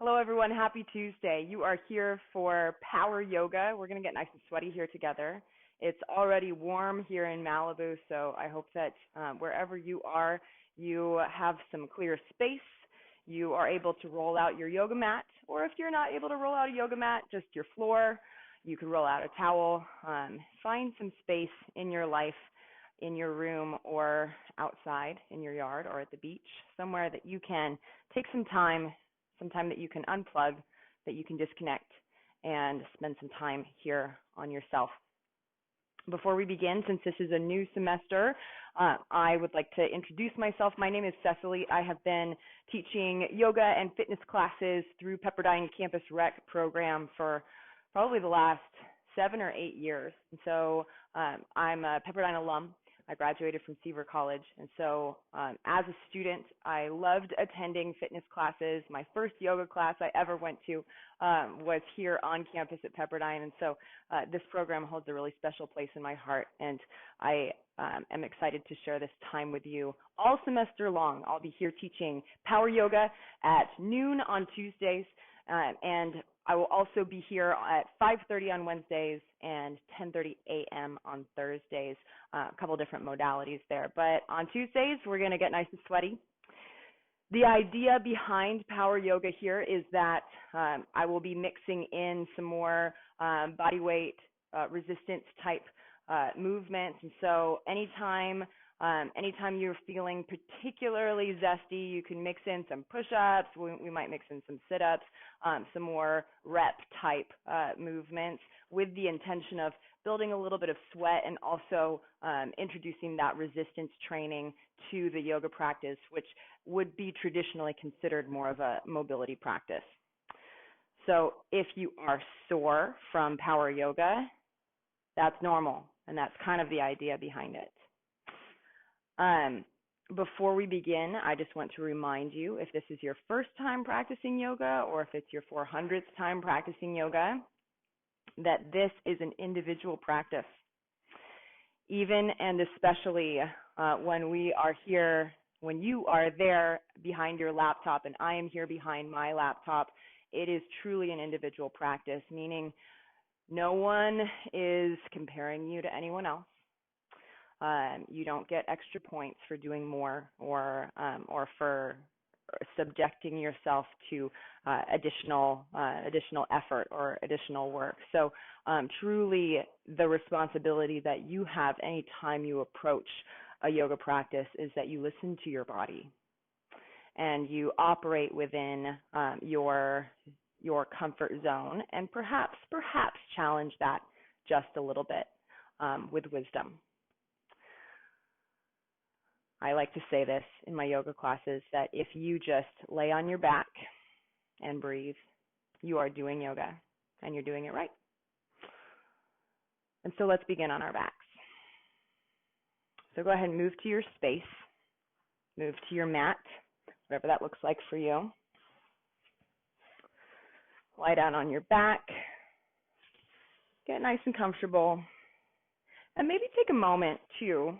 Hello, everyone. Happy Tuesday. You are here for Power Yoga. We're going to get nice and sweaty here together. It's already warm here in Malibu, so I hope that wherever you are, you have some clear space. You are able to roll out your yoga mat, or if you're not able to roll out a yoga mat, just your floor. You can roll out a towel. Find some space in your life, in your room, or outside in your yard or at the beach, somewhere that you can take some time that you can unplug, that you can disconnect, and spend some time here on yourself. Before we begin, since this is a new semester, I would like to introduce myself. My name is Cecily. I have been teaching yoga and fitness classes through Pepperdine Campus Rec program for probably the last 7 or 8 years. And so I'm a Pepperdine alum. I graduated from Seaver College, and so as a student, I loved attending fitness classes. My first yoga class I ever went to was here on campus at Pepperdine, and so this program holds a really special place in my heart, and I am excited to share this time with you all semester long. I'll be here teaching Power Yoga at noon on Tuesdays, and I will also be here at 5:30 on Wednesdays and 10:30 a.m. on Thursdays, a couple different modalities there. But on Tuesdays, we're going to get nice and sweaty. The idea behind Power Yoga here is that I will be mixing in some more body weight resistance type movements. And so anytime you're feeling particularly zesty, you can mix in some push-ups. We might mix in some sit-ups, some more rep type movements with the intention of building a little bit of sweat and also introducing that resistance training to the yoga practice, which would be traditionally considered more of a mobility practice. So if you are sore from Power Yoga, that's normal, and that's kind of the idea behind it. Before we begin, I just want to remind you, if this is your first time practicing yoga or if it's your 400th time practicing yoga, that this is an individual practice. Even and especially when we are here, when you are there behind your laptop and I am here behind my laptop, it is truly an individual practice, meaning no one is comparing you to anyone else. You don't get extra points for doing more or for subjecting yourself to additional effort or additional work. So truly the responsibility that you have any time you approach a yoga practice is that you listen to your body and you operate within your comfort zone and perhaps challenge that just a little bit with wisdom. I like to say this in my yoga classes, that if you just lay on your back and breathe, you are doing yoga, and you're doing it right. And so let's begin on our backs. So go ahead and move to your space, move to your mat, whatever that looks like for you. Lie down on your back, get nice and comfortable, and maybe take a moment to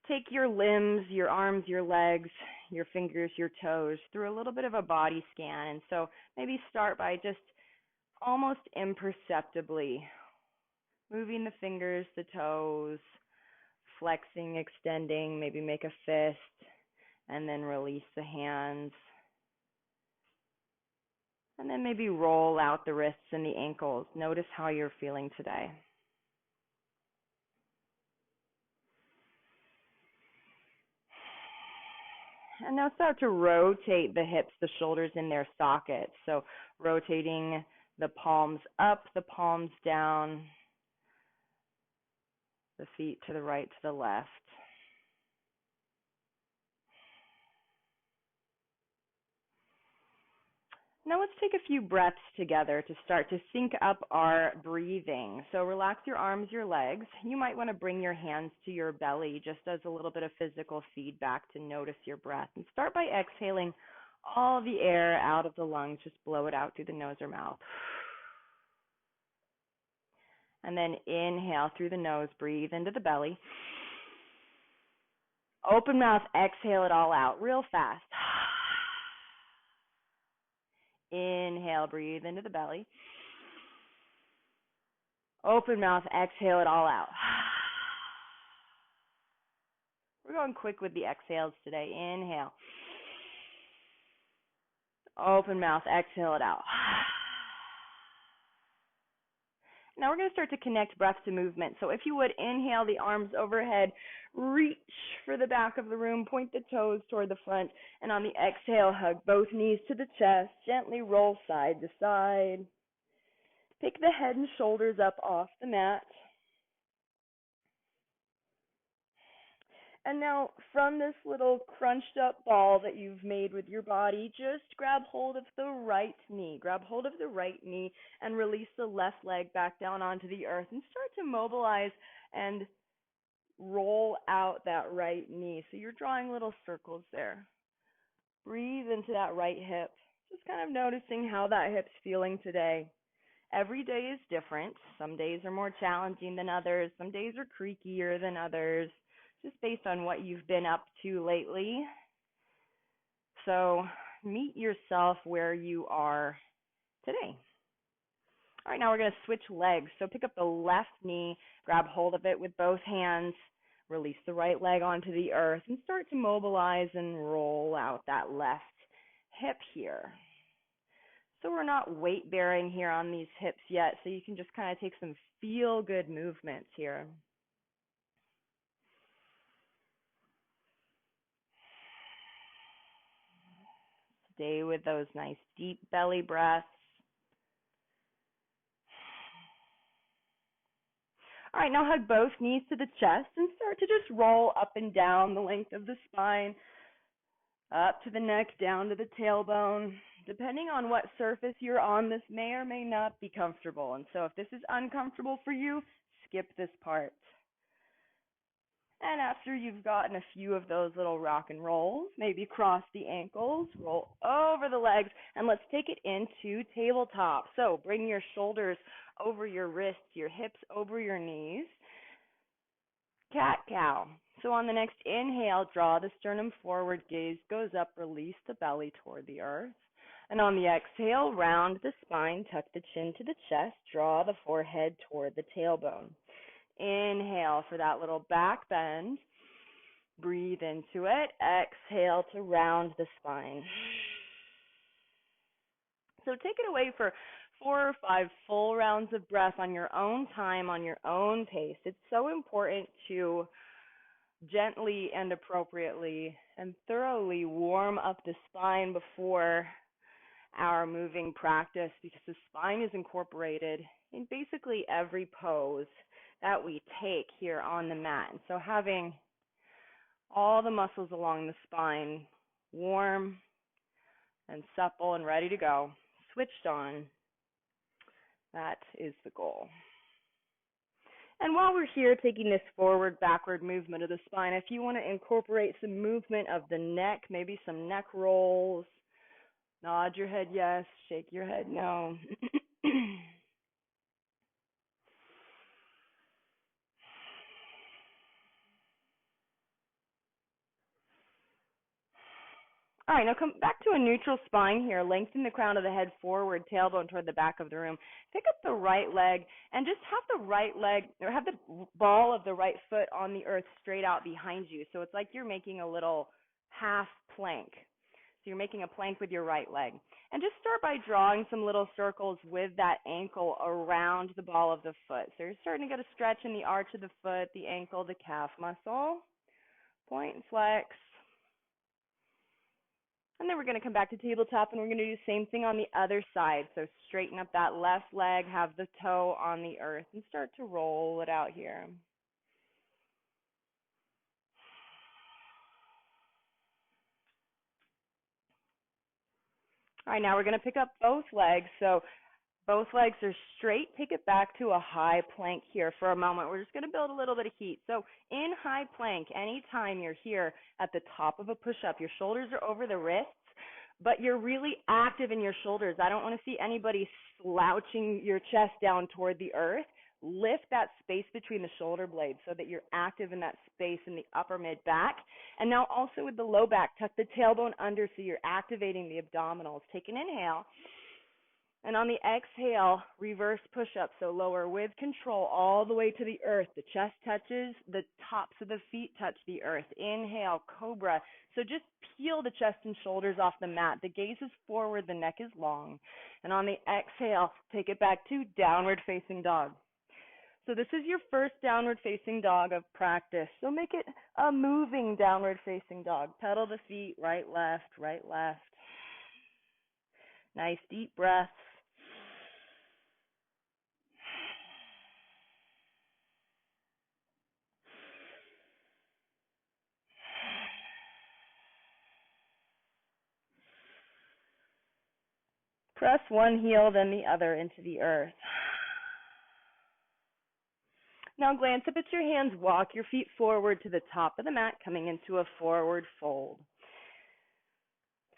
take your limbs, your arms, your legs, your fingers, your toes through a little bit of a body scan. And so maybe start by just almost imperceptibly moving the fingers, the toes, flexing, extending, maybe make a fist, and then release the hands. And then maybe roll out the wrists and the ankles. Notice how you're feeling today. And now start to rotate the hips, the shoulders in their sockets. So rotating the palms up, the palms down, the feet to the right, to the left. Now let's take a few breaths together to start to sync up our breathing. So relax your arms, your legs. You might want to bring your hands to your belly just as a little bit of physical feedback to notice your breath. And start by exhaling all the air out of the lungs. Just blow it out through the nose or mouth. And then inhale through the nose, breathe into the belly. Open mouth, exhale it all out real fast. Inhale, breathe into the belly. Open mouth, exhale it all out. We're going quick with the exhales today. Inhale. Open mouth, exhale it out. Now we're going to start to connect breath to movement. So if you would, inhale the arms overhead, reach for the back of the room, point the toes toward the front, and on the exhale, hug both knees to the chest, gently roll side to side. Pick the head and shoulders up off the mat. And now from this little crunched up ball that you've made with your body, just grab hold of the right knee. Grab hold of the right knee and release the left leg back down onto the earth and start to mobilize and roll out that right knee. So you're drawing little circles there. Breathe into that right hip. Just kind of noticing how that hip's feeling today. Every day is different. Some days are more challenging than others. Some days are creakier than others, just based on what you've been up to lately. So meet yourself where you are today. All right, now we're going to switch legs. So pick up the left knee, grab hold of it with both hands, release the right leg onto the earth, and start to mobilize and roll out that left hip here. So we're not weight bearing here on these hips yet, so you can just kind of take some feel-good movements here. Stay with those nice deep belly breaths. All right, now hug both knees to the chest and start to just roll up and down the length of the spine, up to the neck, down to the tailbone. Depending on what surface you're on, this may or may not be comfortable. And so if this is uncomfortable for you, skip this part. And after you've gotten a few of those little rock and rolls, maybe cross the ankles, roll over the legs, and let's take it into tabletop. So bring your shoulders over your wrists, your hips over your knees. Cat-cow. So on the next inhale, draw the sternum forward, gaze goes up, release the belly toward the earth. And on the exhale, round the spine, tuck the chin to the chest, draw the forehead toward the tailbone. Inhale for that little back bend. Breathe into it. Exhale to round the spine. So take it away for 4 or 5 full rounds of breath on your own time, on your own pace. It's so important to gently and appropriately and thoroughly warm up the spine before our moving practice, because the spine is incorporated in basically every pose that we take here on the mat. And so having all the muscles along the spine warm and supple and ready to go, switched on, that is the goal. And while we're here taking this forward, backward movement of the spine, if you want to incorporate some movement of the neck, maybe some neck rolls, nod your head yes, shake your head no. All right, now come back to a neutral spine here. Lengthen the crown of the head forward, tailbone toward the back of the room. Pick up the right leg and just have the right leg, or have the ball of the right foot on the earth straight out behind you. So it's like you're making a little half plank. So you're making a plank with your right leg. And just start by drawing some little circles with that ankle around the ball of the foot. So you're starting to get a stretch in the arch of the foot, the ankle, the calf muscle. Point and flex. And then we're going to come back to tabletop, and we're going to do the same thing on the other side. So straighten up that left leg, have the toe on the earth, and start to roll it out here. All right, now we're going to pick up both legs. So both legs are straight. Take it back to a high plank here for a moment. We're just going to build a little bit of heat. So in high plank, anytime you're here at the top of a push-up, your shoulders are over the wrists, but you're really active in your shoulders. I don't want to see anybody slouching your chest down toward the earth. Lift that space between the shoulder blades so that you're active in that space in the upper mid back. And now also with the low back, tuck the tailbone under so you're activating the abdominals. Take an inhale. And on the exhale, reverse push-up, so lower with control all the way to the earth. The chest touches, the tops of the feet touch the earth. Inhale, cobra. So just peel the chest and shoulders off the mat. The gaze is forward, the neck is long. And on the exhale, take it back to downward facing dog. So this is your first downward facing dog of practice. So make it a moving downward facing dog. Pedal the feet, right, left, right, left. Nice deep breaths. Press one heel, then the other into the earth. Now glance up at your hands. Walk your feet forward to the top of the mat, coming into a forward fold.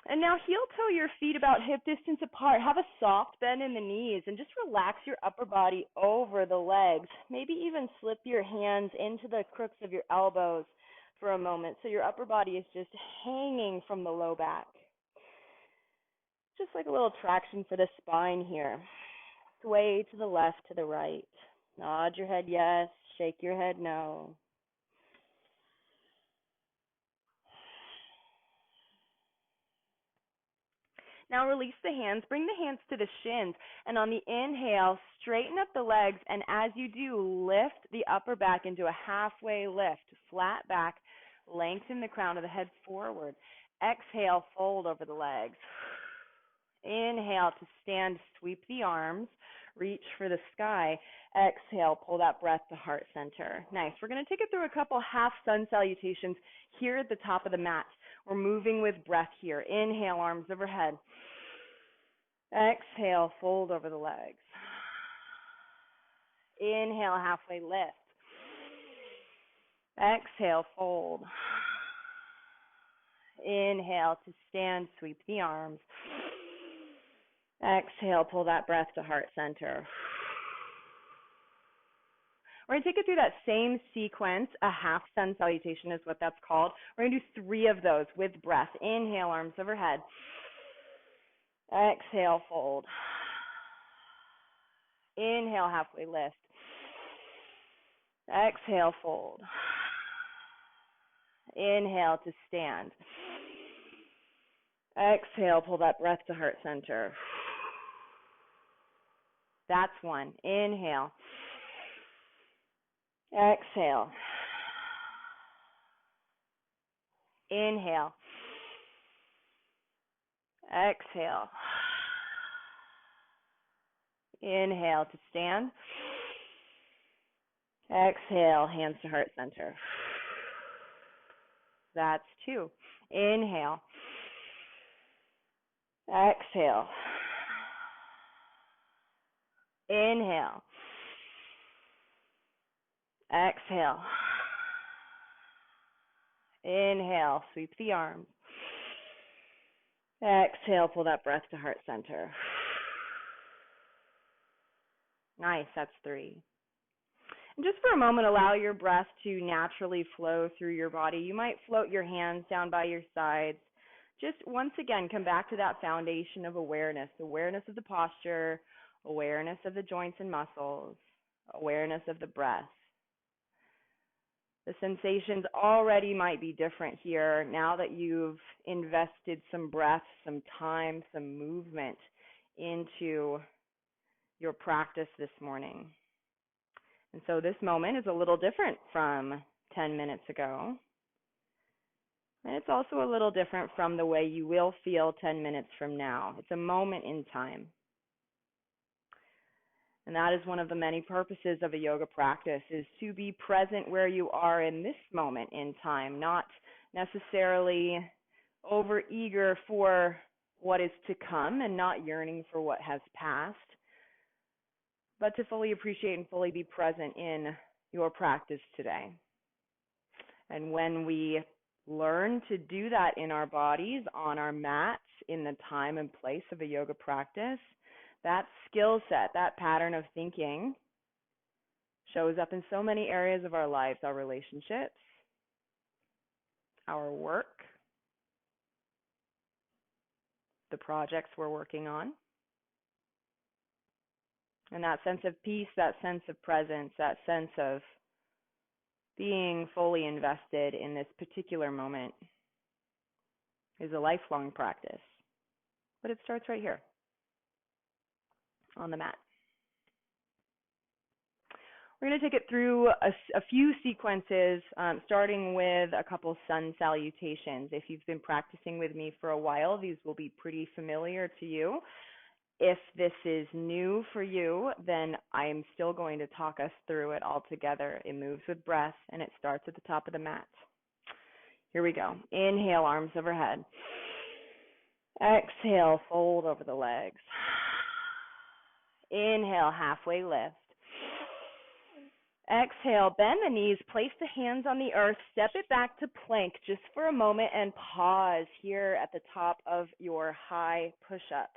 And now heel toe your feet about hip distance apart. Have a soft bend in the knees and just relax your upper body over the legs. Maybe even slip your hands into the crooks of your elbows for a moment so your upper body is just hanging from the low back. Just like a little traction for the spine here. Sway to the left, to the right. Nod your head yes, shake your head no. Now release the hands, bring the hands to the shins, and on the inhale, straighten up the legs, and as you do, lift the upper back into a halfway lift, flat back, lengthen the crown of the head forward. Exhale, fold over the legs. Inhale to stand, sweep the arms, reach for the sky. Exhale, pull that breath to heart center. Nice. We're going to take it through a couple half sun salutations here at the top of the mat. We're moving with breath here. Inhale, arms overhead. Exhale, fold over the legs. Inhale, halfway lift. Exhale, fold. Inhale to stand, sweep the arms. Exhale, pull that breath to heart center. We're going to take it through that same sequence. A half sun salutation is what that's called. We're going to do 3 of those with breath. Inhale, arms overhead. Exhale, fold. Inhale, halfway lift. Exhale, fold. Inhale to stand. Exhale, pull that breath to heart center. That's 1. Inhale. Exhale. Inhale. Exhale. Inhale to stand. Exhale, hands to heart center. That's 2. Inhale. Exhale. Inhale. Exhale. Inhale, sweep the arms. Exhale, pull that breath to heart center. Nice, that's 3. And just for a moment, allow your breath to naturally flow through your body. You might float your hands down by your sides. Just once again, come back to that foundation of awareness of the posture, awareness of the joints and muscles, awareness of the breath. The sensations already might be different here now that you've invested some breath, some time, some movement into your practice this morning. And so this moment is a little different from 10 minutes ago. And it's also a little different from the way you will feel 10 minutes from now. It's a moment in time. And that is one of the many purposes of a yoga practice, is to be present where you are in this moment in time, not necessarily overeager for what is to come and not yearning for what has passed, but to fully appreciate and fully be present in your practice today. And when we learn to do that in our bodies, on our mats, in the time and place of a yoga practice, that skill set, that pattern of thinking Shows up in so many areas of our lives, our relationships, our work, the projects we're working on. And that sense of peace, that sense of presence, that sense of being fully invested in this particular moment is a lifelong practice. But it starts right here on the mat. We're going to take it through a few sequences, starting with a couple sun salutations. If you've been practicing with me for a while, these will be pretty familiar to you. If this is new for you, then I'm still going to talk us through it all together. It moves with breath, and it starts at the top of the mat. Here we go. Inhale, arms overhead. Exhale, fold over the legs. Inhale, halfway lift. Exhale, bend the knees, place the hands on the earth, step it back to plank just for a moment and pause here at the top of your high push-up.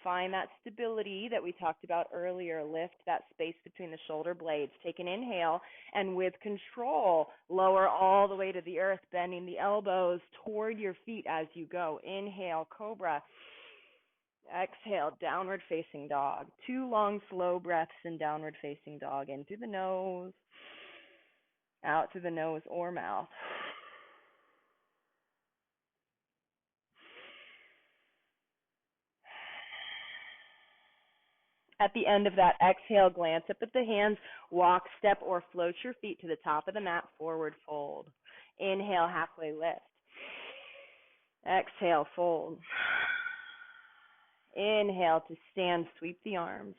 Find that stability that we talked about earlier. Lift that space between the shoulder blades. Take an inhale and with control, lower all the way to the earth, bending the elbows toward your feet as you go. Inhale, cobra. Exhale, downward facing dog. 2 long, slow breaths in downward facing dog. In through the nose, out through the nose or mouth. At the end of that exhale, glance up at the hands, walk, step, or float your feet to the top of the mat, forward fold. Inhale, halfway lift. Exhale, fold. Inhale to stand, sweep the arms.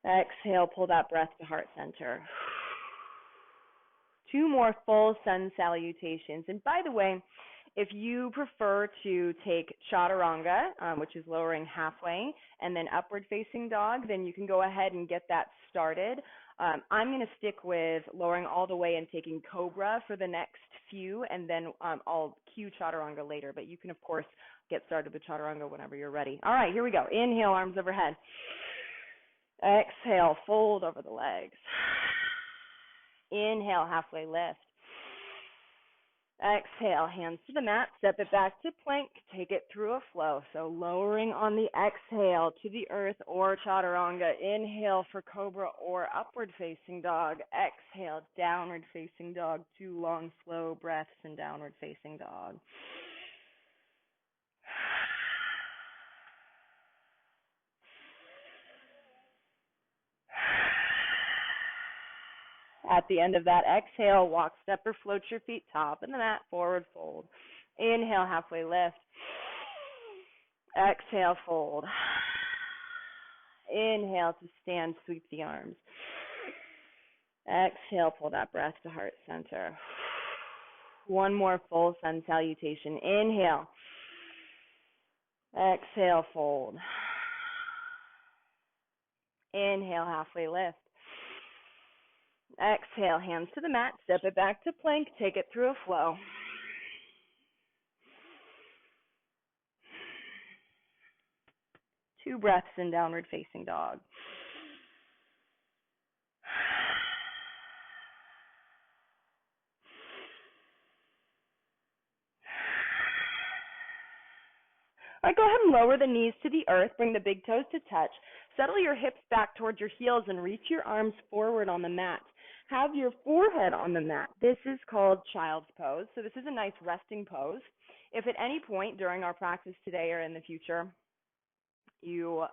Exhale, pull that breath to heart center. 2 more full sun salutations. And by the way, if you prefer to take chaturanga, which is lowering halfway, and then upward facing dog, then you can go ahead and get that started. I'm going to stick with lowering all the way and taking cobra for the next few, and then I'll cue chaturanga later. But you can, of course, get started with chaturanga whenever you're ready. All right, here we go. Inhale, arms overhead. Exhale, fold over the legs. Inhale, halfway lift. Exhale, hands to the mat, step it back to plank, take it through a flow. So lowering on the exhale to the earth or chaturanga. Inhale for cobra or upward facing dog. Exhale, downward facing dog. 2 long, slow breaths in downward facing dog. At the end of that exhale, walk, step, or float your feet top of the mat, forward fold. Inhale, halfway lift. Exhale, fold. Inhale to stand, sweep the arms. Exhale, pull that breath to heart center. 1 more full sun salutation. Inhale. Exhale, fold. Inhale, halfway lift. Exhale, hands to the mat, step it back to plank, take it through a flow. Two breaths in downward facing dog. All right, go ahead and lower the knees to the earth. Bring the big toes to touch. Settle your hips back towards your heels and reach your arms forward on the mat. Have your forehead on the mat. This is called child's pose. So this is a nice resting pose. If at any point during our practice today or in the future you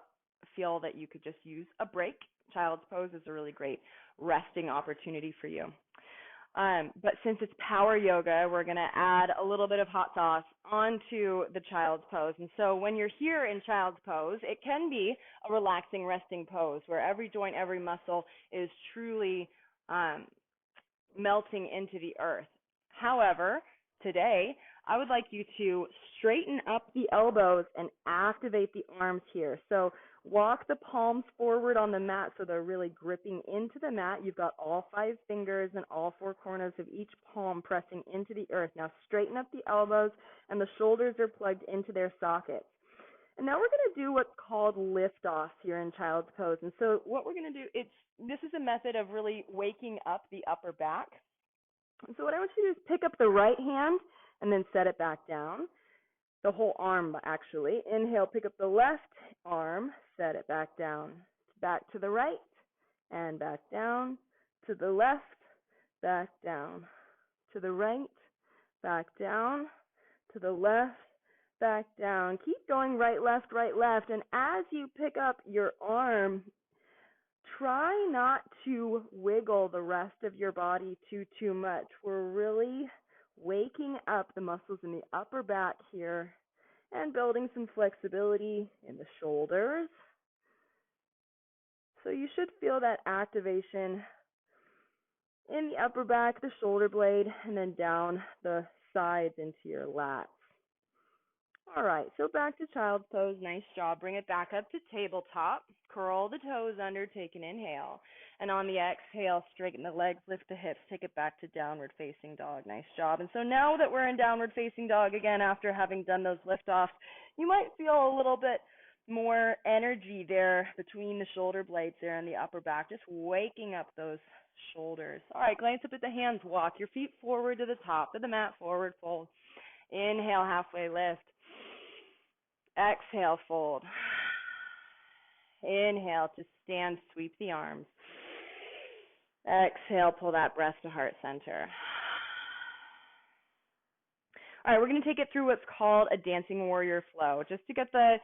feel that you could just use a break, child's pose is a really great resting opportunity for you. But since it's power yoga, we're going to add a little bit of hot sauce onto the child's pose. And so when you're here in child's pose, it can be a relaxing resting pose where every joint, every muscle is truly melting into the earth. However, today, I would like you to straighten up the elbows and activate the arms here. So walk the palms forward on the mat so they're really gripping into the mat. You've got all 5 fingers and all 4 corners of each palm pressing into the earth. Now straighten up the elbows and the shoulders are plugged into their sockets. And now we're going to do what's called lift-offs here in child's pose. And so what we're going to do, this is a method of really waking up the upper back. And so what I want you to do is pick up the right hand and then set it back down. The whole arm, actually. Inhale, pick up the left arm, set it back down. Back to the right, and back down. To the left, back down. To the right, back down. To the left, back down. Keep going right, left, and as you pick up your arm, try not to wiggle the rest of your body too much. We're really waking up the muscles in the upper back here and building some flexibility in the shoulders. So you should feel that activation in the upper back, the shoulder blade, and then down the sides into your lats. All right, so back to child's pose. Nice job. Bring it back up to tabletop. Curl the toes under, take an inhale. And on the exhale, straighten the legs, lift the hips, take it back to downward facing dog. Nice job. And so now that we're in downward facing dog again, after having done those lift-offs, you might feel a little bit more energy there between the shoulder blades there in the upper back, just waking up those shoulders. All right, glance up at the hands. Walk your feet forward to the top of the mat, forward fold. Inhale, halfway lift. Exhale, fold. Inhale to stand, sweep the arms. Exhale, pull that breath to heart center. All right, we're going to take it through what's called a dancing warrior flow. Just to get the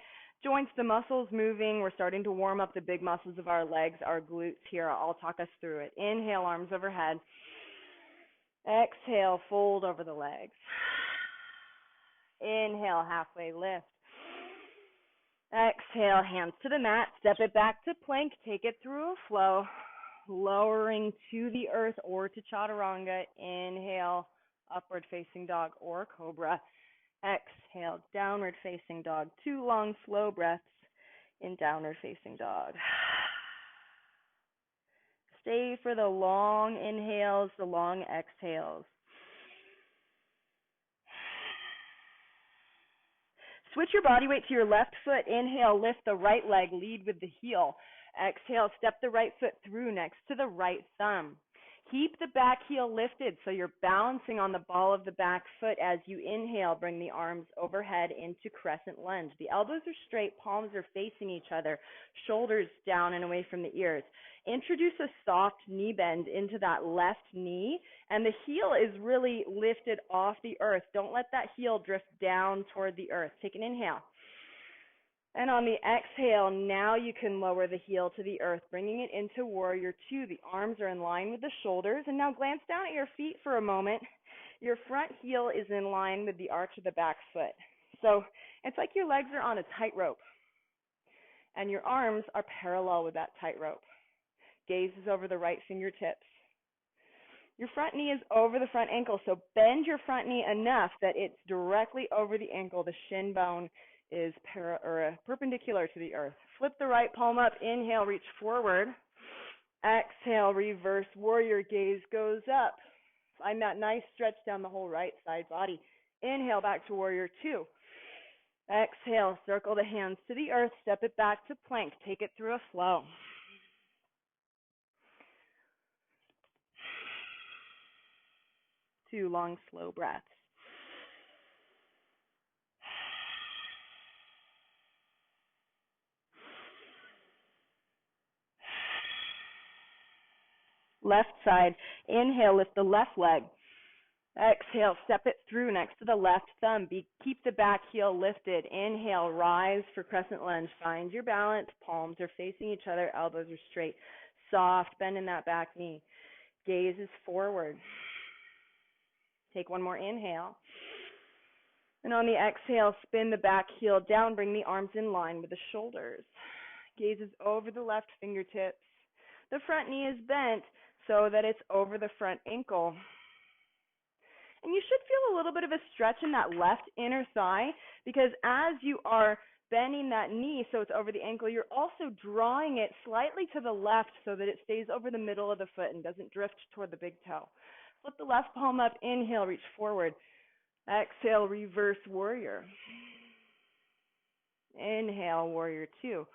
joints, the muscles moving, we're starting to warm up the big muscles of our legs, our glutes here. I'll talk us through it. Inhale, arms overhead. Exhale, fold over the legs. Inhale, halfway lift. Exhale, hands to the mat, step it back to plank, take it through a flow, lowering to the earth or to chaturanga. Inhale, upward facing dog or cobra. Exhale, downward facing dog. 2 long, slow breaths in downward facing dog. Stay for the long inhales, the long exhales. Switch your body weight to your left foot. Inhale, lift the right leg, lead with the heel. Exhale, step the right foot through next to the right thumb. Keep the back heel lifted so you're balancing on the ball of the back foot as you inhale. Bring the arms overhead into crescent lunge. The elbows are straight, palms are facing each other, shoulders down and away from the ears. Introduce a soft knee bend into that left knee, and the heel is really lifted off the earth. Don't let that heel drift down toward the earth. Take an inhale. And on the exhale, now you can lower the heel to the earth, bringing it into warrior 2. The arms are in line with the shoulders. And now glance down at your feet for a moment. Your front heel is in line with the arch of the back foot. So it's like your legs are on a tightrope, and your arms are parallel with that tightrope. Gaze is over the right fingertips. Your front knee is over the front ankle, so bend your front knee enough that it's directly over the ankle. The shin bone is perpendicular to the earth. Flip the right palm up. Inhale, reach forward. Exhale, reverse warrior. Gaze goes up. Find that nice stretch down the whole right side body. Inhale, back to warrior 2. Exhale, circle the hands to the earth. Step it back to plank. Take it through a flow. Two long, slow breaths. Left side. Inhale, lift the left leg. Exhale, step it through next to the left thumb. Keep the back heel lifted. Inhale, rise for crescent lunge. Find your balance. Palms are facing each other. Elbows are straight. Soft bend in that back knee. Gaze is forward. Take one more inhale. And on the exhale, spin the back heel down. Bring the arms in line with the shoulders. Gaze is over the left fingertips. The front knee is bent so that it's over the front ankle. And you should feel a little bit of a stretch in that left inner thigh, because as you are bending that knee so it's over the ankle, you're also drawing it slightly to the left so that it stays over the middle of the foot and doesn't drift toward the big toe. Flip the left palm up. Inhale, reach forward. Exhale, reverse warrior. Inhale, warrior two.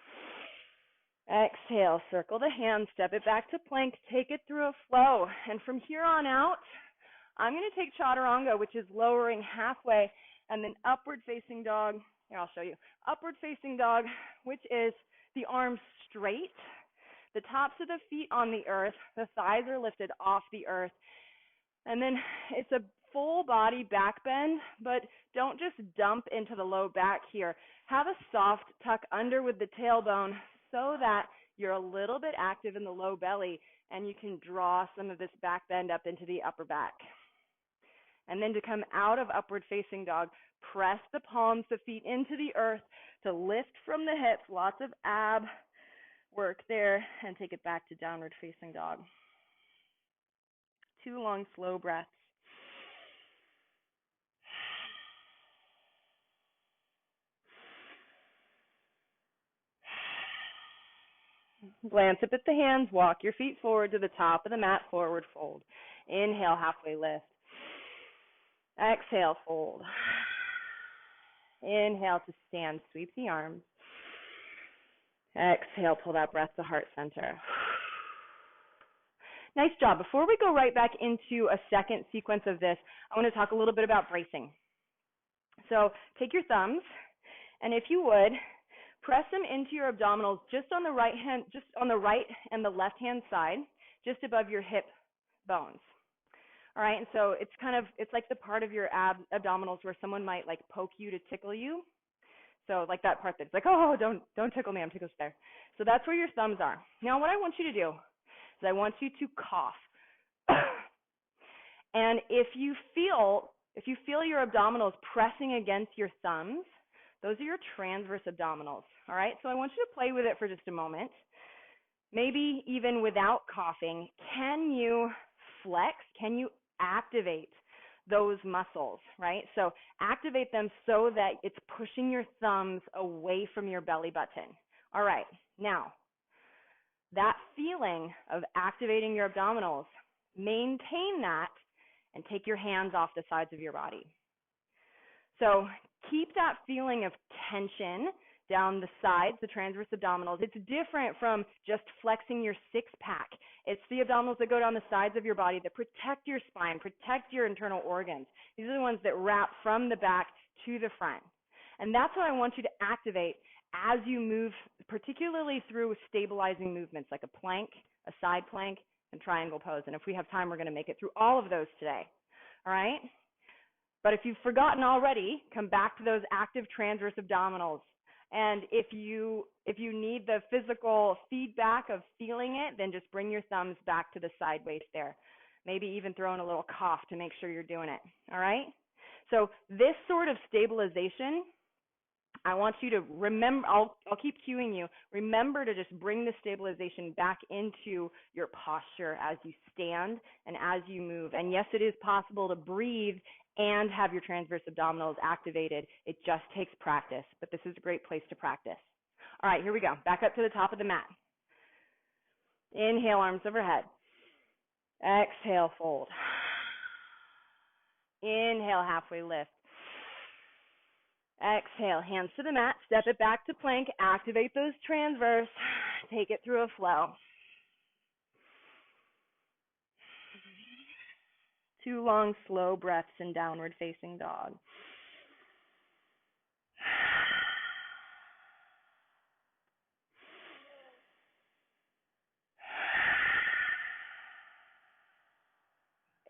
Exhale, circle the hands, step it back to plank, take it through a flow. And from here on out, I'm going to take chaturanga, which is lowering halfway, and then upward facing dog. Here, I'll show you. Upward facing dog, which is the arms straight, the tops of the feet on the earth, the thighs are lifted off the earth. And then it's a full body back bend, but don't just dump into the low back here. Have a soft tuck under with the tailbone so that you're a little bit active in the low belly and you can draw some of this back bend up into the upper back. And then to come out of upward facing dog, press the palms of feet into the earth to lift from the hips, lots of ab work there, and take it back to downward facing dog. 2 long, slow breaths. Glance up at the hands, walk your feet forward to the top of the mat, forward fold. Inhale, halfway lift. Exhale, fold. Inhale to stand, sweep the arms. Exhale, pull that breath to heart center. Nice job. Before we go right back into a second sequence of this, I want to talk a little bit about bracing. So take your thumbs, and if you would, press them into your abdominals just on the right hand, just on the right and the left hand side, just above your hip bones. All right, and so it's like the part of your abdominals where someone might like poke you to tickle you. So like that part that's like, oh, don't tickle me, I'm tickled there. So that's where your thumbs are. Now what I want you to do is I want you to cough. And if you feel your abdominals pressing against your thumbs, those are your transverse abdominals. All right, so I want you to play with it for just a moment. Maybe even without coughing, can you flex? Can you activate those muscles, right? So activate them so that it's pushing your thumbs away from your belly button. All right, now that feeling of activating your abdominals, maintain that and take your hands off the sides of your body. So keep that feeling of tension down the sides, the transverse abdominals. It's different from just flexing your six-pack. It's the abdominals that go down the sides of your body that protect your spine, protect your internal organs. These are the ones that wrap from the back to the front. And that's what I want you to activate as you move, particularly through stabilizing movements like a plank, a side plank, and triangle pose. And if we have time, we're going to make it through all of those today. All right? But if you've forgotten already, come back to those active transverse abdominals. And if you need the physical feedback of feeling it, then just bring your thumbs back to the side waist there. Maybe even throw in a little cough to make sure you're doing it. All right? So this sort of stabilization, I want you to remember, I'll keep cueing you, remember to just bring the stabilization back into your posture as you stand and as you move. And yes, it is possible to breathe and have your transverse abdominals activated. It just takes practice, but this is a great place to practice. All right, here we go. Back up to the top of the mat. Inhale, arms overhead. Exhale, fold. Inhale, halfway lift. Exhale, hands to the mat, step it back to plank, activate those transverse, take it through a flow. 2 long, slow breaths in downward facing dog.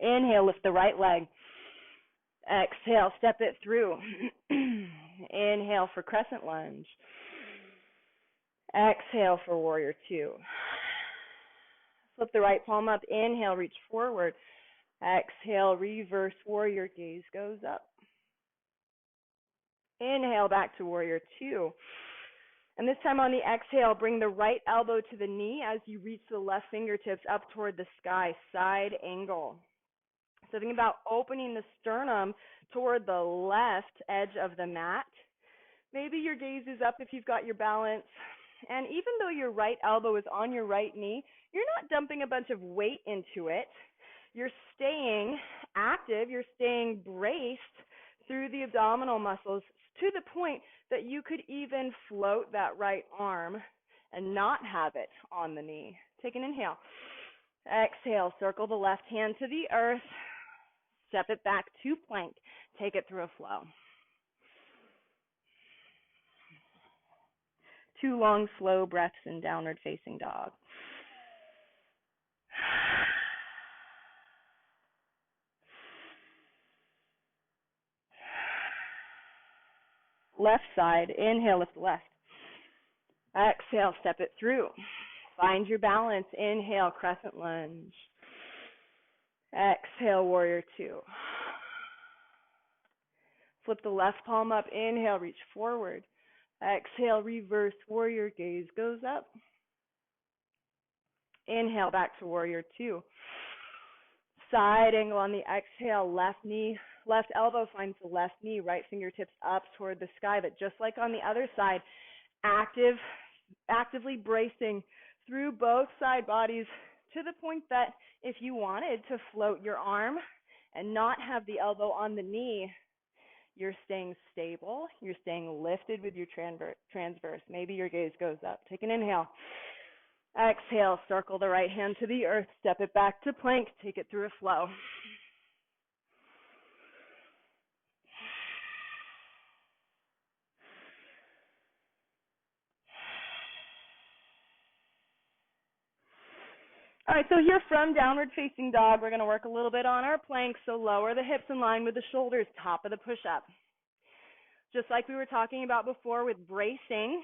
Inhale, lift the right leg. Exhale, step it through. Inhale for crescent lunge. Exhale for warrior two. Flip the right palm up. Inhale, reach forward. Exhale, reverse warrior, gaze goes up. Inhale, back to warrior two. And this time on the exhale, bring the right elbow to the knee as you reach the left fingertips up toward the sky, side angle. So think about opening the sternum toward the left edge of the mat. Maybe your gaze is up if you've got your balance. And even though your right elbow is on your right knee, you're not dumping a bunch of weight into it. You're staying active, you're staying braced through the abdominal muscles to the point that you could even float that right arm and not have it on the knee. Take an inhale. Exhale, circle the left hand to the earth. Step it back to plank. Take it through a flow. 2 long, slow breaths in downward facing dog. Left side, inhale, lift the left. Exhale, step it through. Find your balance. Inhale, crescent lunge. Exhale, warrior 2. Flip the left palm up. Inhale, reach forward. Exhale, reverse warrior, gaze goes up. Inhale, back to warrior 2. Side angle on the exhale, left knee, left elbow finds the left knee, right fingertips up toward the sky. But just like on the other side, actively bracing through both side bodies to the point that if you wanted to float your arm and not have the elbow on the knee, you're staying stable, you're staying lifted with your transverse. Maybe your gaze goes up. Take an inhale. Exhale, circle the right hand to the earth, step it back to plank, take it through a flow. All right, so here from downward facing dog, we're going to work a little bit on our plank, so lower the hips in line with the shoulders, top of the push-up. Just like we were talking about before with bracing,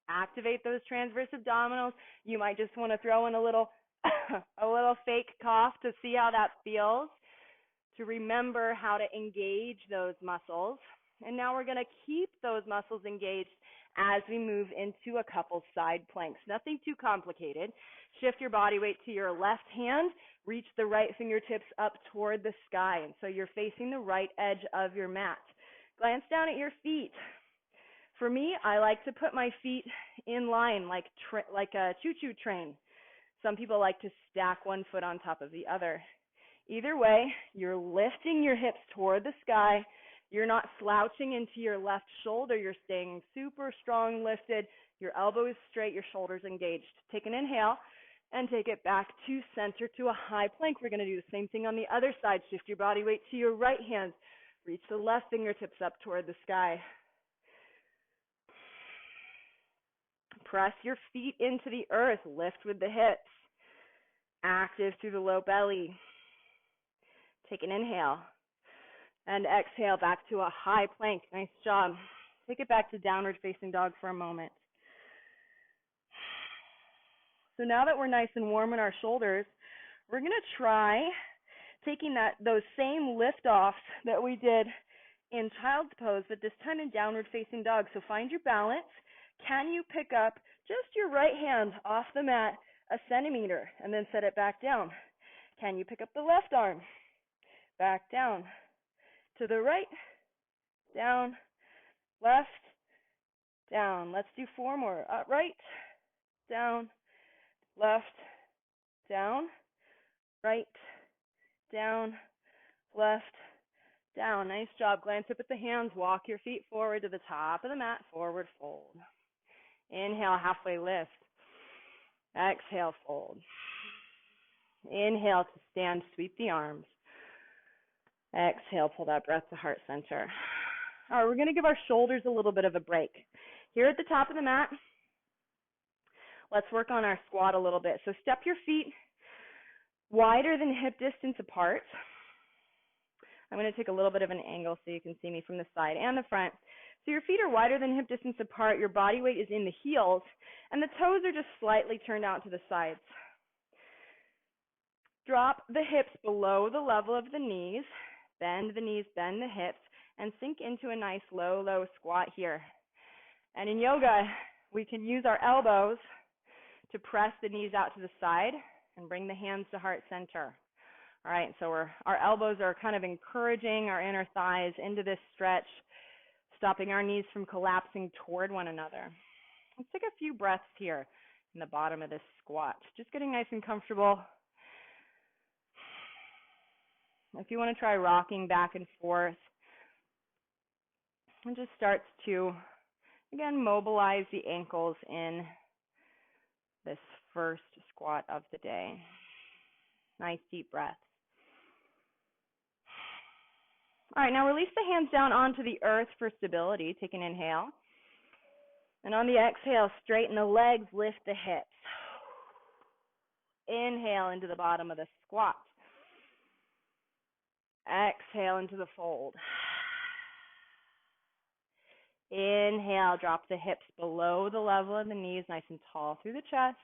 activate those transverse abdominals. You might just want to throw in a little fake cough to see how that feels, to remember how to engage those muscles. And now we're going to keep those muscles engaged as we move into a couple side planks. Nothing too complicated. Shift your body weight to your left hand. Reach the right fingertips up toward the sky. And so you're facing the right edge of your mat. Glance down at your feet. For me, I like to put my feet in line like a choo-choo train. Some people like to stack one foot on top of the other. Either way, you're lifting your hips toward the sky. You're not slouching into your left shoulder. You're staying super strong lifted. Your elbow is straight, your shoulders engaged. Take an inhale and take it back to center to a high plank. We're going to do the same thing on the other side. Shift your body weight to your right hand. Reach the left fingertips up toward the sky. Press your feet into the earth. Lift with the hips. Active through the low belly. Take an inhale. And exhale back to a high plank. Nice job. Take it back to downward facing dog for a moment. So now that we're nice and warm in our shoulders, we're going to try taking those same lift-offs that we did in child's pose, but this time in downward facing dog. So find your balance. Can you pick up just your right hand off the mat a centimeter and then set it back down? Can you pick up the left arm? Back down. To the right, down, left, down. Let's do 4 more. Right, down, left, down, right, down, left, down. Nice job. Glance up at the hands. Walk your feet forward to the top of the mat. Forward fold. Inhale, halfway lift. Exhale, fold. Inhale to stand, sweep the arms. Exhale, pull that breath to heart center. All right, we're going to give our shoulders a little bit of a break. Here at the top of the mat, let's work on our squat a little bit. So step your feet wider than hip distance apart. I'm going to take a little bit of an angle so you can see me from the side and the front. So your feet are wider than hip distance apart. Your body weight is in the heels, and the toes are just slightly turned out to the sides. Drop the hips below the level of the knees. Bend the knees, bend the hips, and sink into a nice low, low squat here. And in yoga, we can use our elbows to press the knees out to the side and bring the hands to heart center. All right, so our elbows are kind of encouraging our inner thighs into this stretch, stopping our knees from collapsing toward one another. Let's take a few breaths here in the bottom of this squat. Just getting nice and comfortable. If you want to try rocking back and forth, And just starts to, again, mobilize the ankles in this first squat of the day. Nice deep breaths. All right, now release the hands down onto the earth for stability. Take an inhale. And on the exhale, straighten the legs, lift the hips. Inhale into the bottom of the squat. Exhale into the fold. Inhale, drop the hips below the level of the knees, nice and tall through the chest.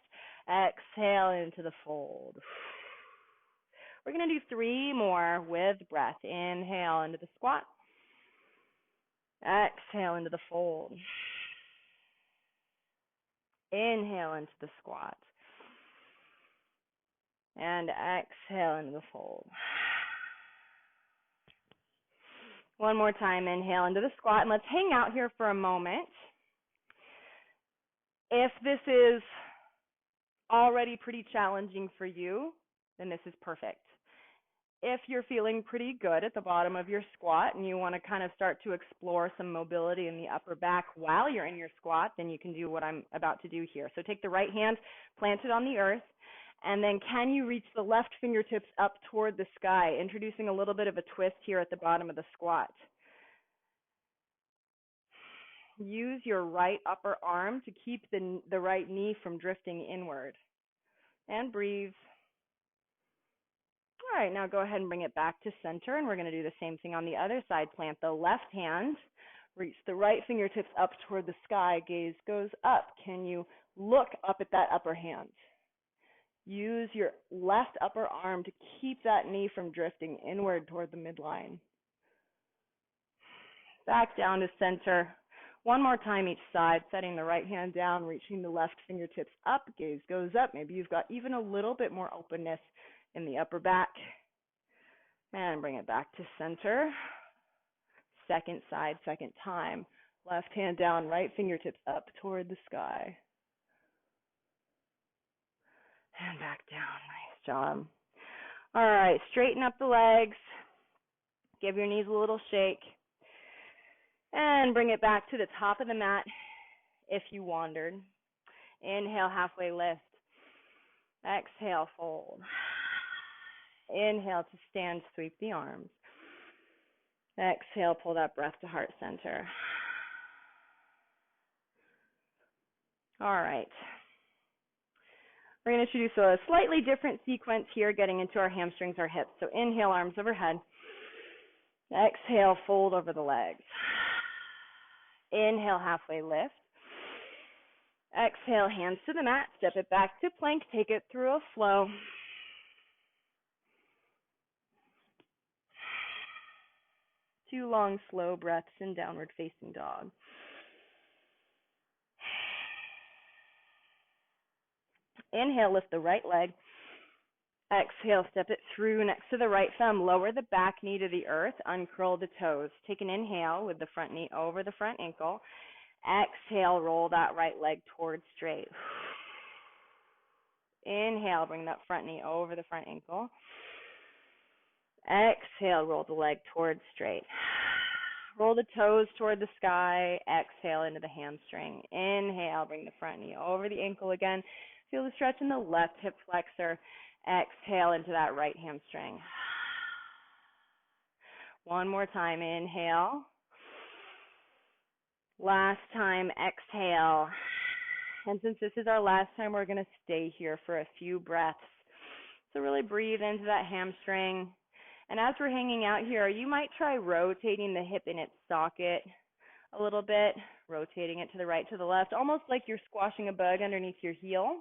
Exhale into the fold. We're going to do 3 more with breath. Inhale into the squat. Exhale into the fold. Inhale into the squat. And exhale into the fold. One more time, inhale into the squat, and let's hang out here for a moment. If this is already pretty challenging for you, then this is perfect. If you're feeling pretty good at the bottom of your squat and you want to kind of start to explore some mobility in the upper back while you're in your squat, then you can do what I'm about to do here. So take the right hand, plant it on the earth, and then can you reach the left fingertips up toward the sky, introducing a little bit of a twist here at the bottom of the squat. Use your right upper arm to keep the right knee from drifting inward. And breathe. All right, now go ahead and bring it back to center, and we're going to do the same thing on the other side. Plant the left hand, reach the right fingertips up toward the sky, gaze goes up. Can you look up at that upper hand? Use your left upper arm to keep that knee from drifting inward toward the midline. Back down to center. One more time each side, setting the right hand down, reaching the left fingertips up, gaze goes up. Maybe you've got even a little bit more openness in the upper back. And bring it back to center. Second side, second time. Left hand down, right fingertips up toward the sky. And back down. Nice job. All right, straighten up the legs. Give your knees a little shake. And bring it back to the top of the mat if you wandered. Inhale, halfway lift. Exhale, fold. Inhale to stand, sweep the arms. Exhale, pull that breath to heart center. All right. We're going to introduce a slightly different sequence here, getting into our hamstrings, our hips. So inhale, arms overhead. Exhale, fold over the legs. Inhale, halfway lift. Exhale, hands to the mat. Step it back to plank. Take it through a flow. Two long, slow breaths in downward facing dog. Inhale, lift the right leg. Exhale, step it through next to the right thumb. Lower the back knee to the earth. Uncurl the toes. Take an inhale with the front knee over the front ankle. Exhale, roll that right leg towards straight. Inhale, bring that front knee over the front ankle. Exhale, roll the leg towards straight. Roll the toes toward the sky. Exhale into the hamstring. Inhale, bring the front knee over the ankle again. Feel the stretch in the left hip flexor. Exhale into that right hamstring. One more time. Inhale. Last time. Exhale. And since this is our last time, we're going to stay here for a few breaths. So really breathe into that hamstring. And as we're hanging out here, you might try rotating the hip in its socket a little bit, rotating it to the right, to the left, almost like you're squashing a bug underneath your heel.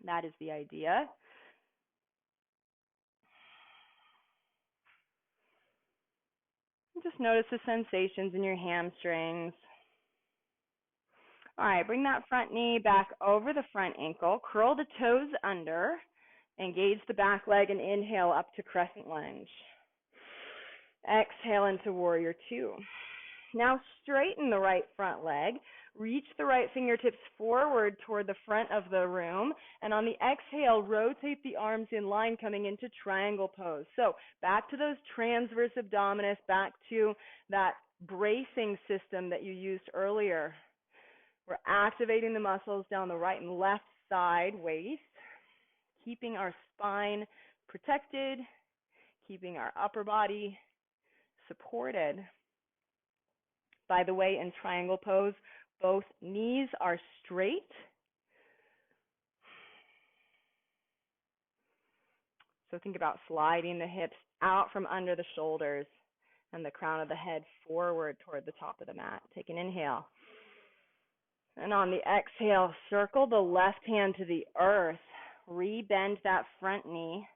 That is the idea. Just notice the sensations in your hamstrings. All right, bring that front knee back over the front ankle. Curl the toes under. Engage the back leg and inhale up to crescent lunge. Exhale into warrior two. Now straighten the right front leg. Reach the right fingertips forward toward the front of the room. And on the exhale, rotate the arms in line, coming into triangle pose. So back to those transverse abdominis, back to that bracing system that you used earlier. We're activating the muscles down the right and left side waist, keeping our spine protected, keeping our upper body supported. By the way, in triangle pose, both knees are straight. So think about sliding the hips out from under the shoulders and the crown of the head forward toward the top of the mat. Take an inhale. And on the exhale, circle the left hand to the earth. Rebend that front knee.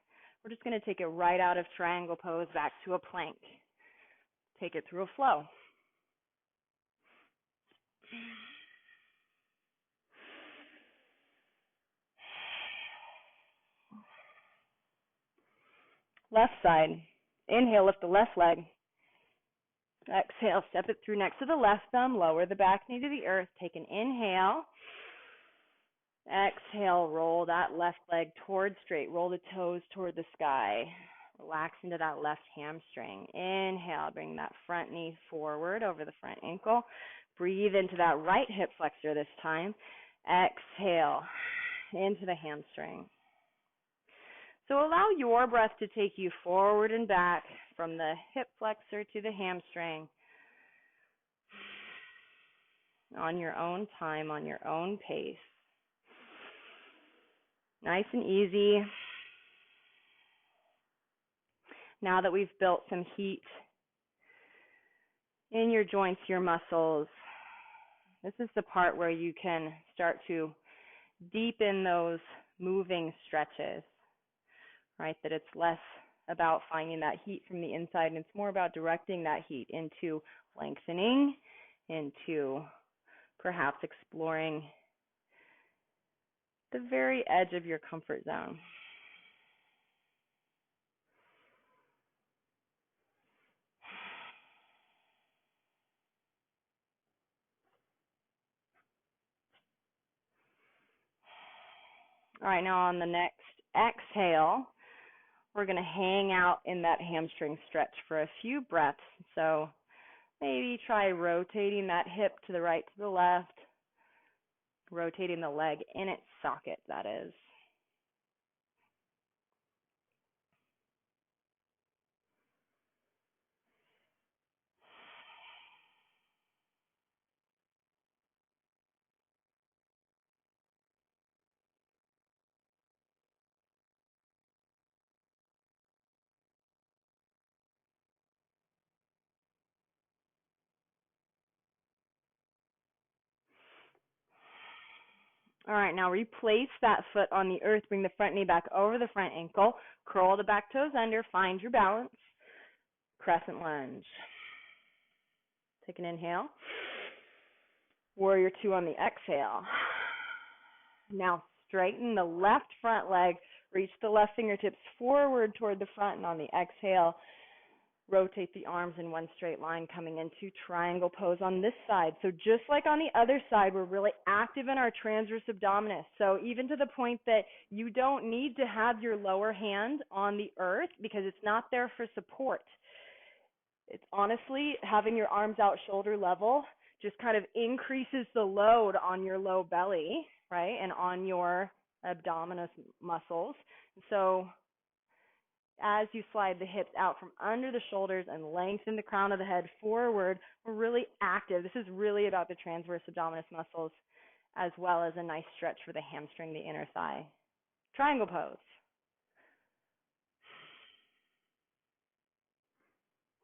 We're just going to take it right out of triangle pose back to a plank. Take it through a flow. Left side. Inhale, lift the left leg. Exhale, step it through next to the left thumb. Lower the back knee to the earth. Take an inhale. Exhale, roll that left leg towards straight. Roll the toes toward the sky. Relax into that left hamstring. Inhale, bring that front knee forward over the front ankle. Breathe into that right hip flexor this time. Exhale into the hamstring. So allow your breath to take you forward and back from the hip flexor to the hamstring on your own time, on your own pace. Nice and easy. Now that we've built some heat in your joints, your muscles, this is the part where you can start to deepen those moving stretches, right? That it's less about finding that heat from the inside, and it's more about directing that heat into lengthening, into perhaps exploring the very edge of your comfort zone. All right, now on the next exhale, we're going to hang out in that hamstring stretch for a few breaths. So maybe try rotating that hip to the right, to the left, rotating the leg in its socket, that is. All right, now replace that foot on the earth. Bring the front knee back over the front ankle. Curl the back toes under. Find your balance. Crescent lunge. Take an inhale. Warrior two on the exhale. Now straighten the left front leg. Reach the left fingertips forward toward the front, and on the exhale, rotate the arms in one straight line, coming into triangle pose on this side. So just like on the other side, we're really active in our transverse abdominis. So even to the point that you don't need to have your lower hand on the earth because it's not there for support. It's honestly having your arms out shoulder level just kind of increases the load on your low belly, right, and on your abdominis muscles. So as you slide the hips out from under the shoulders and lengthen the crown of the head forward, we're really active. This is really about the transverse abdominis muscles as well as a nice stretch for the hamstring, the inner thigh. Triangle pose.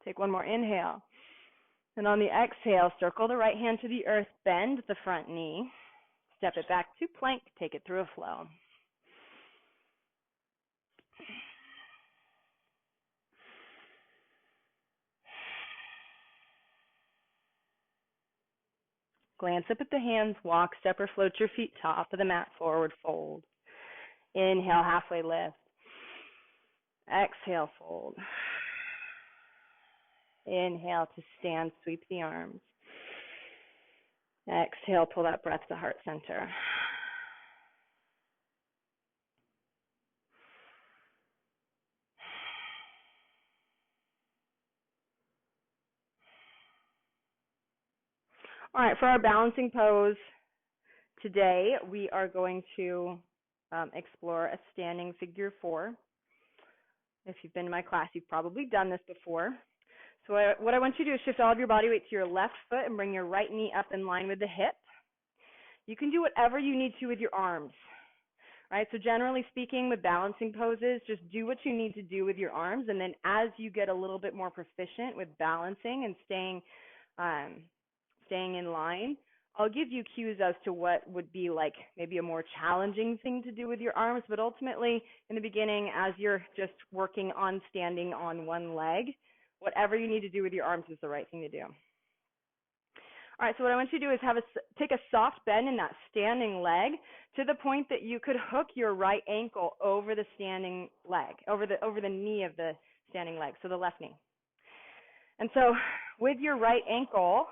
Take one more inhale. And on the exhale, circle the right hand to the earth, bend the front knee, step it back to plank, take it through a flow. Glance up at the hands, walk, step, or float your feet top of the mat, forward fold. Inhale, halfway lift. Exhale, fold. Inhale to stand, sweep the arms. Exhale, pull that breath to heart center. right, for our balancing pose today, we are going to explore a standing figure 4. If you've been to my class, you've probably done this before. So what I want you to do is shift all of your body weight to your left foot and bring your right knee up in line with the hip. You can do whatever you need to with your arms. Right, so generally speaking, with balancing poses, just do what you need to do with your arms, and then as you get a little bit more proficient with balancing and staying in line, I'll give you cues as to what would be like maybe a more challenging thing to do with your arms. But ultimately, in the beginning, as you're just working on standing on one leg, whatever you need to do with your arms is the right thing to do. All right, so what I want you to do is take a soft bend in that standing leg to the point that you could hook your right ankle over the standing leg, over the knee of the standing leg, so the left knee. And so with your right ankle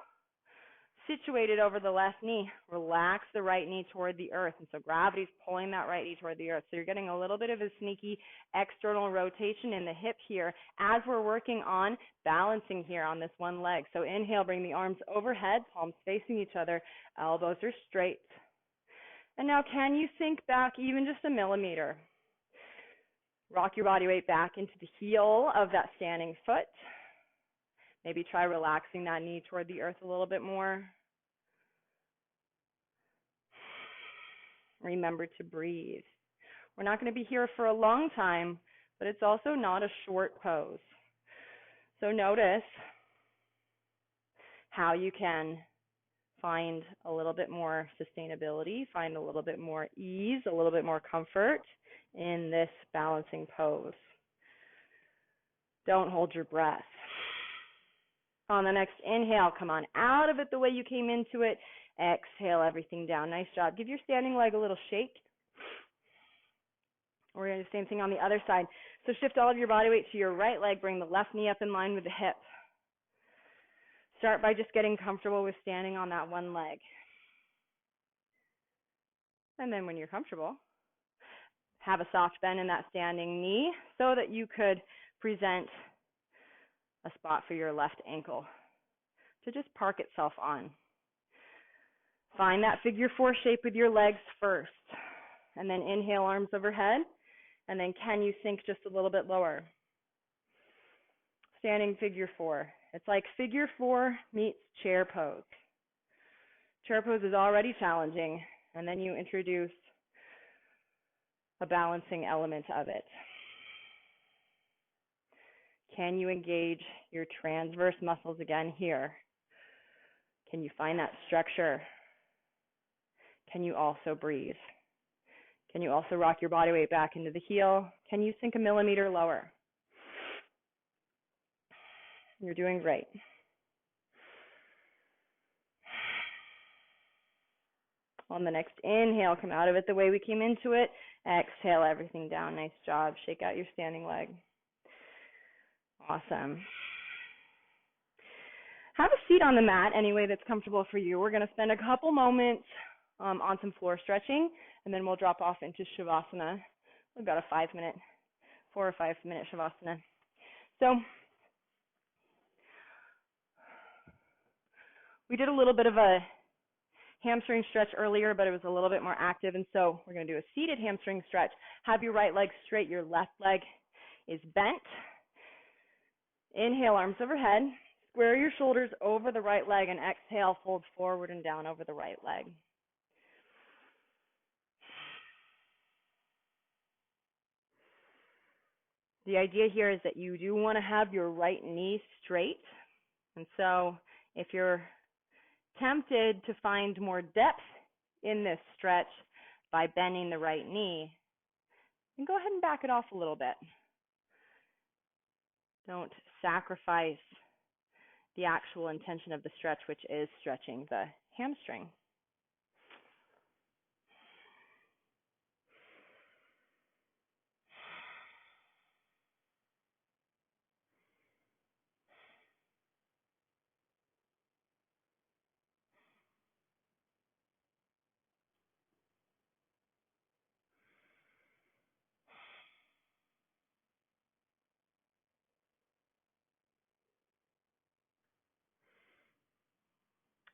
situated over the left knee, relax the right knee toward the earth. And so gravity's pulling that right knee toward the earth. So you're getting a little bit of a sneaky external rotation in the hip here as we're working on balancing here on this one leg. So inhale, bring the arms overhead, palms facing each other, elbows are straight. And now can you sink back even just a millimeter? Rock your body weight back into the heel of that standing foot. Maybe try relaxing that knee toward the earth a little bit more. Remember to breathe. We're not going to be here for a long time, but it's also not a short pose. So notice how you can find a little bit more sustainability, find a little bit more ease, a little bit more comfort in this balancing pose. Don't hold your breath. On the next inhale, come on out of it the way you came into it. Exhale everything down. Nice job. Give your standing leg a little shake. We're going to do the same thing on the other side. So shift all of your body weight to your right leg. Bring the left knee up in line with the hip. Start by just getting comfortable with standing on that one leg. And then when you're comfortable, have a soft bend in that standing knee so that you could present a spot for your left ankle to just park itself on. Find that figure 4 shape with your legs first. And then inhale, arms overhead. And then can you sink just a little bit lower? Standing figure 4. It's like figure 4 meets chair pose. Chair pose is already challenging, and then you introduce a balancing element of it. Can you engage your transverse muscles again here? Can you find that structure? Can you also breathe? Can you also rock your body weight back into the heel? Can you sink a millimeter lower? You're doing great. On the next inhale, come out of it the way we came into it. Exhale everything down. Nice job. Shake out your standing leg. Awesome. Have a seat on the mat any way that's comfortable for you. We're going to spend a couple moments on some floor stretching, and then we'll drop off into Shavasana. We've got a 4 or 5 minute Shavasana. So we did a little bit of a hamstring stretch earlier, but it was a little bit more active, and so we're going to do a seated hamstring stretch. Have your right leg straight, your left leg is bent. Inhale, arms overhead. Square your shoulders over the right leg, and exhale, fold forward and down over the right leg. The idea here is that you do want to have your right knee straight, and so if you're tempted to find more depth in this stretch by bending the right knee, then go ahead and back it off a little bit. Don't sacrifice the actual intention of the stretch, which is stretching the hamstring.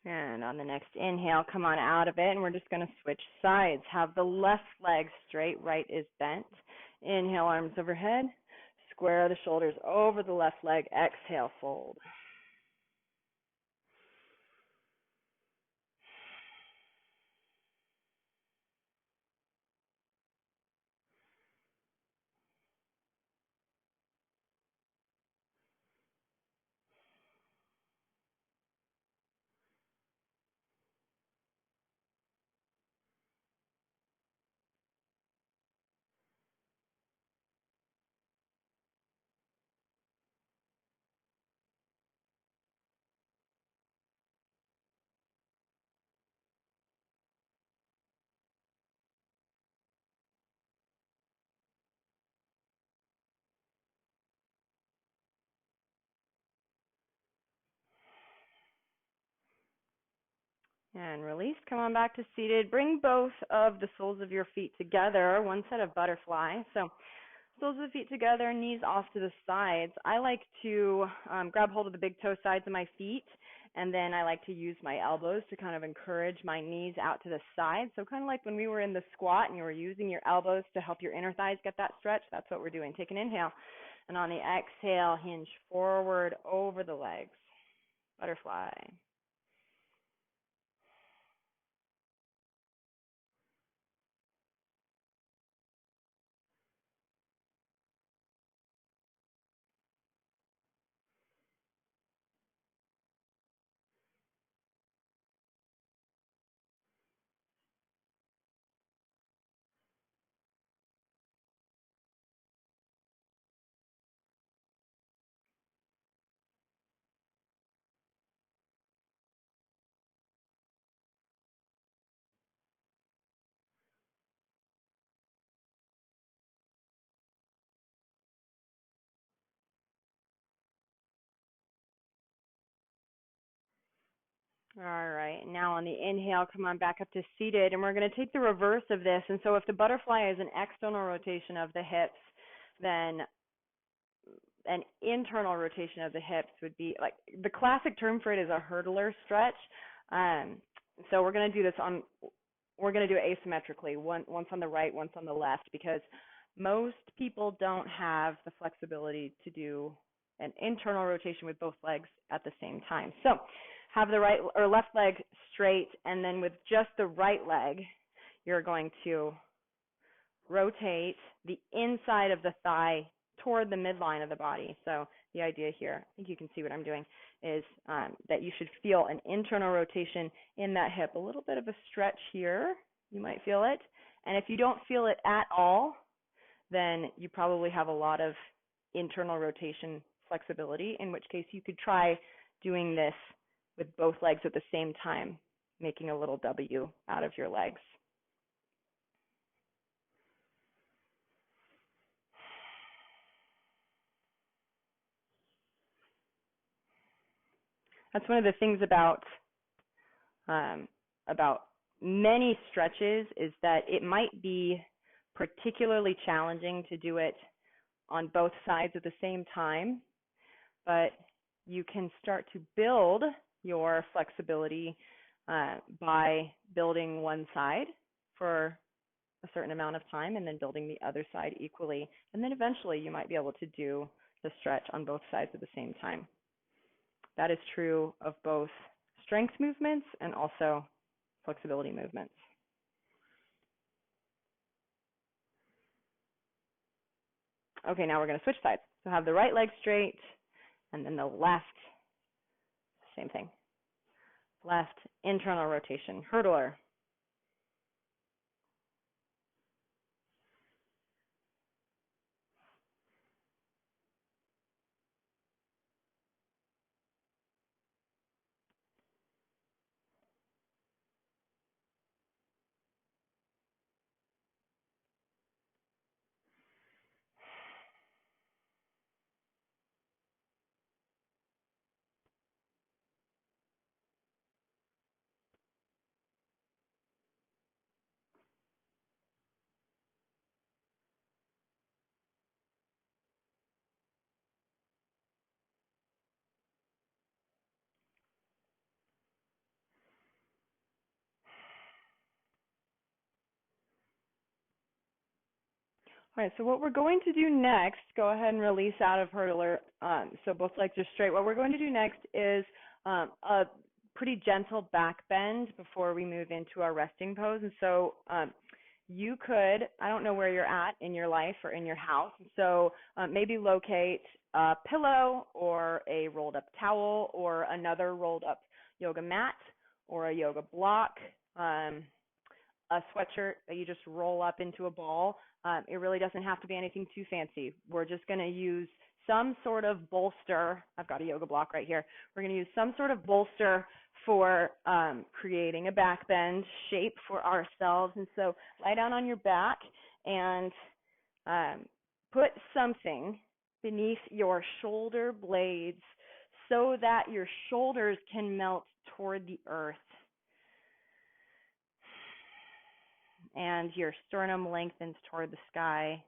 And on the next inhale, come on out of it, and we're just going to switch sides. Have the left leg straight, right is bent. Inhale, arms overhead. Square the shoulders over the left leg. Exhale, fold. And release. Come on back to seated. Bring both of the soles of your feet together, one set of butterfly. So soles of the feet together, knees off to the sides. I like to grab hold of the big toe sides of my feet, and then I like to use my elbows to kind of encourage my knees out to the side. So kind of like when we were in the squat and you were using your elbows to help your inner thighs get that stretch, that's what we're doing. Take an inhale. And on the exhale, hinge forward over the legs. Butterfly. All right. Now on the inhale, come on back up to seated, and we're going to take the reverse of this. And so if the butterfly is an external rotation of the hips, then an internal rotation of the hips would be like the classic term for it is a hurdler stretch. So we're going to do it asymmetrically, once on the right, once on the left, because most people don't have the flexibility to do an internal rotation with both legs at the same time. So have the right or left leg straight, and then with just the right leg, you're going to rotate the inside of the thigh toward the midline of the body. So the idea here, I think you can see what I'm doing, is that you should feel an internal rotation in that hip, a little bit of a stretch here. You might feel it. And if you don't feel it at all, then you probably have a lot of internal rotation flexibility, in which case you could try doing this with both legs at the same time, making a little W out of your legs. That's one of the things about many stretches is that it might be particularly challenging to do it on both sides at the same time, but you can start to build your flexibility by building one side for a certain amount of time and then building the other side equally. And then eventually you might be able to do the stretch on both sides at the same time. That is true of both strength movements and also flexibility movements. Okay, now we're going to switch sides. So have the right leg straight, and then the left, same thing. Left internal rotation, hurdler. All right, so what we're going to do next, go ahead and release out of hurdler. So both legs are straight. What we're going to do next is a pretty gentle back bend before we move into our resting pose. And so you could, I don't know where you're at in your life or in your house, so maybe locate a pillow or a rolled up towel or another rolled up yoga mat or a yoga block. A sweatshirt that you just roll up into a ball. It really doesn't have to be anything too fancy. We're just going to use some sort of bolster. I've got a yoga block right here. We're going to use some sort of bolster for creating a back bend shape for ourselves. And so lie down on your back and put something beneath your shoulder blades so that your shoulders can melt toward the earth. And your sternum lengthens toward the sky.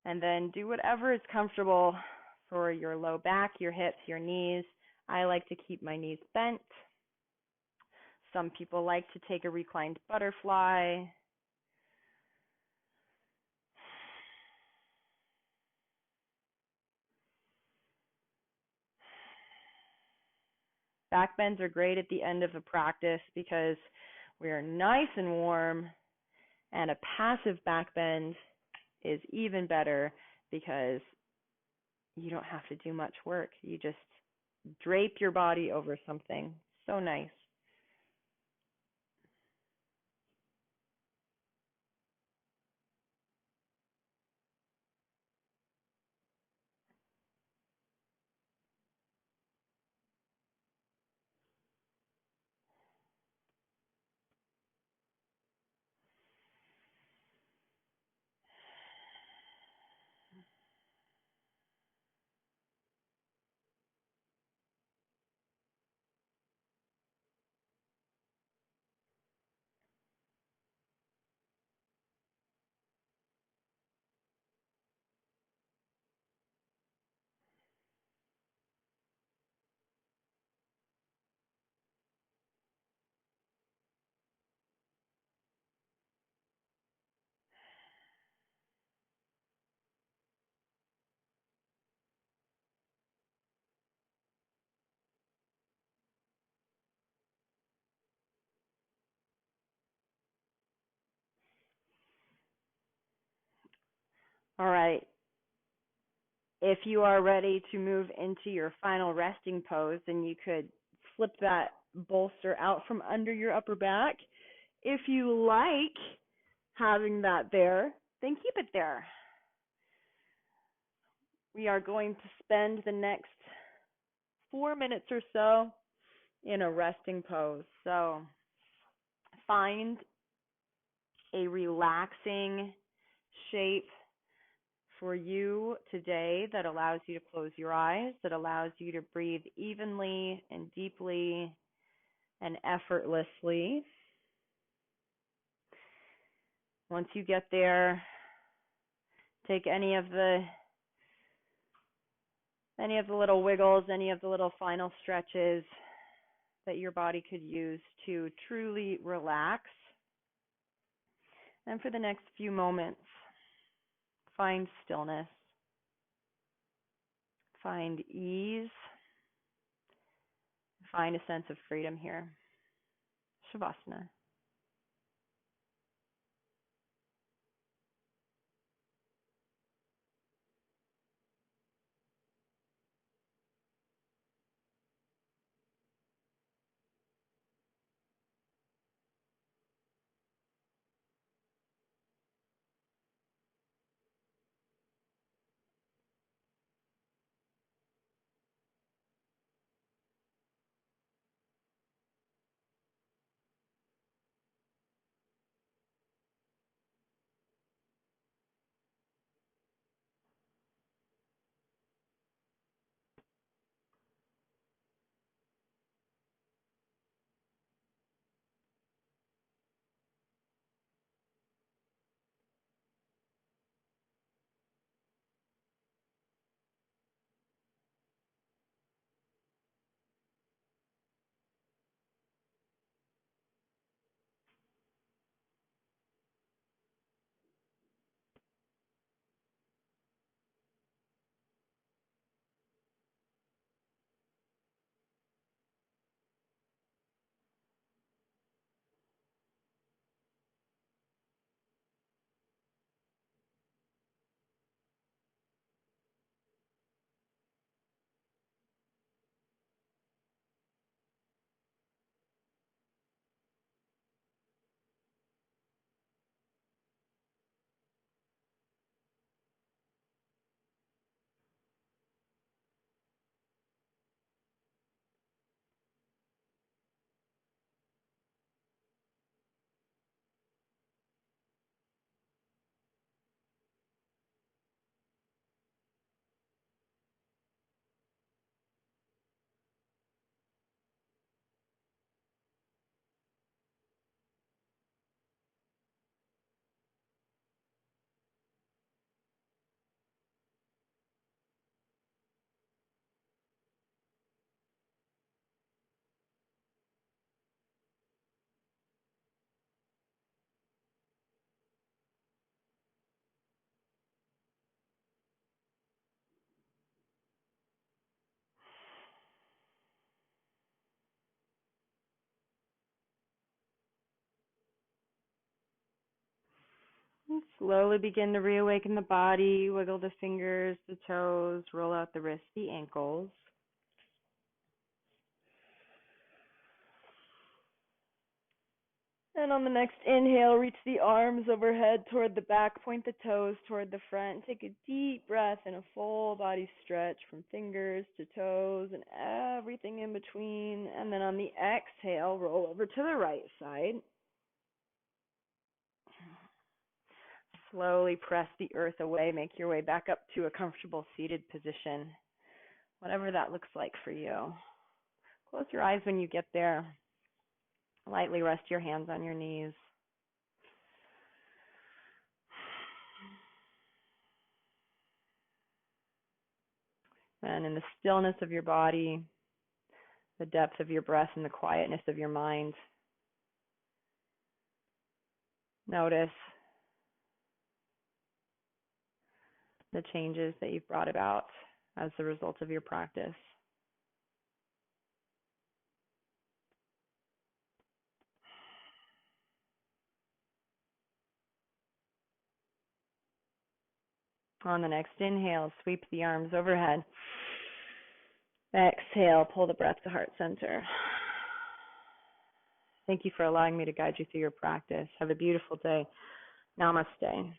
And then do whatever is comfortable for your low back, your hips, your knees. I like to keep my knees bent. Some people like to take a reclined butterfly. Back bends are great at the end of a practice because we are nice and warm, and a passive back bend is even better because you don't have to do much work. You just drape your body over something. So nice. All right. If you are ready to move into your final resting pose, then you could slip that bolster out from under your upper back. If you like having that there, then keep it there. We are going to spend the next 4 minutes or so in a resting pose. So find a relaxing shape for you today that allows you to close your eyes, that allows you to breathe evenly and deeply and effortlessly. Once you get there, take any of the little wiggles, any of the little final stretches that your body could use to truly relax. And for the next few moments, find stillness, find ease, find a sense of freedom here. Shavasana. Slowly begin to reawaken the body. Wiggle the fingers, the toes, roll out the wrists, the ankles. And on the next inhale, reach the arms overhead toward the back, point the toes toward the front. Take a deep breath and a full body stretch from fingers to toes and everything in between. And then on the exhale, roll over to the right side. Slowly press the earth away. Make your way back up to a comfortable seated position, whatever that looks like for you. Close your eyes when you get there. Lightly rest your hands on your knees. And in the stillness of your body, the depth of your breath, and the quietness of your mind, notice the changes that you've brought about as the result of your practice. On the next inhale, sweep the arms overhead. Exhale, pull the breath to heart center. Thank you for allowing me to guide you through your practice. Have a beautiful day. Namaste.